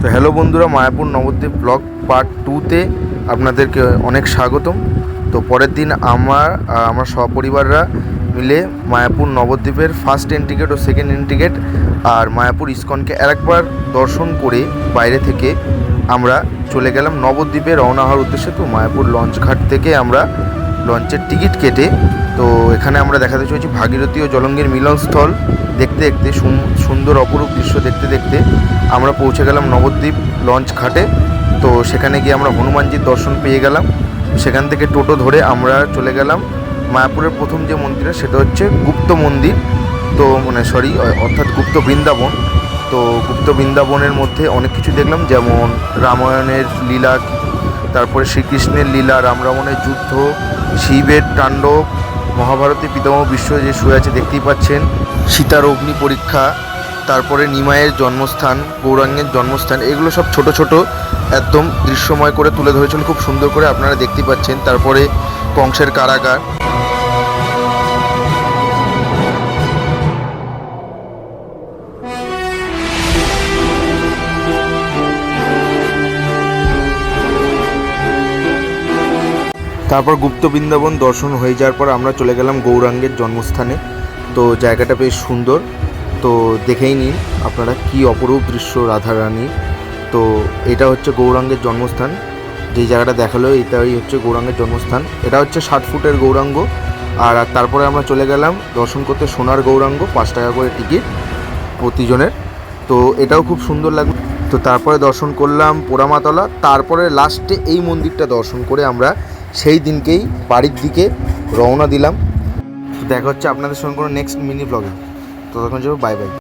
তো হ্যালো বন্ধুরা, Mayapur Nabadwip blog part 2তে আপনাদেরকে অনেক স্বাগতম। তো পরের দিন আমার সপরিবাররা মিলে মায়াপুর নবদ্বীপের ফার্স্ট এন্ট্রি ও সেকেন্ড এন্ট্রি আর মায়াপুর ইস্কনকে আরেকবার দর্শন করে বাইরে থেকে আমরা চলে গেলাম নবদ্বীপে রওনা হওয়ার উদ্দেশ্যে। তো মায়াপুর লঞ্চ ঘাট থেকে আমরা লঞ্চের টিকিট কেটে তো এখানে আমরা দেখাতে চলেছি ভাগীরথী ও জলঙ্গির মিলনস্থল। দেখতে দেখতে সুন্দর অপরূপ দৃশ্য দেখতে দেখতে আমরা পৌঁছে গেলাম নবদ্বীপ লঞ্চ ঘাটে। তো সেখানে গিয়ে আমরা হনুমানজির দর্শন পেয়ে গেলাম। সেখান থেকে টোটো ধরে আমরা চলে গেলাম মায়াপুরের প্রথম যে মন্দির সেটা হচ্ছে গুপ্ত মন্দির। তো অর্থাৎ গুপ্ত বৃন্দাবন। তো গুপ্ত বৃন্দাবনের মধ্যে অনেক কিছু দেখলাম, যেমন রামায়ণের লীলা, তারপরে শ্রীকৃষ্ণের লীলা, রাম রাবণের যুদ্ধ, শিবের তাণ্ডব, মহাভারতের পিতামহ বিশ্ব যে শুয়ে আছে দেখতেই পাচ্ছেন, সীতার অগ্নি পরীক্ষা, তারপরে নিমাইয়ের জন্মস্থান, গৌরাঙ্গের জন্মস্থান, এগুলো সব ছোট ছোট একদম দৃশ্যময় করে তুলে ধরেছিল খুব সুন্দর করে, আপনারা দেখতেই পাচ্ছেন। তারপরে কংসের কারাগার। তারপর গুপ্ত বৃন্দাবন দর্শন হয়ে যাওয়ার পর আমরা চলে গেলাম গৌরাঙ্গের জন্মস্থানে। তো জায়গাটা বেশ সুন্দর, তো দেখেই নিন আপনারা কি অপরূপ দৃশ্য রাধারানী। তো এটা হচ্ছে গৌরাঙ্গের জন্মস্থান, যে জায়গাটা দেখালো এটাই হচ্ছে গৌরাঙ্গের জন্মস্থান। এটা হচ্ছে 60 ফুটের গৌরাঙ্গ। আর তারপরে আমরা চলে গেলাম দর্শন করতে সোনার গৌরাঙ্গ, 5 টাকা করে টিকিট প্রতিজনের। তো এটাও খুব সুন্দর লাগলো। তো তারপরে দর্শন করলাম পোড়ামাতলা, তারপরে লাস্টে এই মন্দিরটা দর্শন করে আমরা সেই দিনকেই বাড়ির দিকে রওনা দিলাম। দেখা হচ্ছে আপনাদের সঙ্গে কোনো নেক্সট মিনি ব্লগে। ততক্ষণ যাবো, বাই বাই।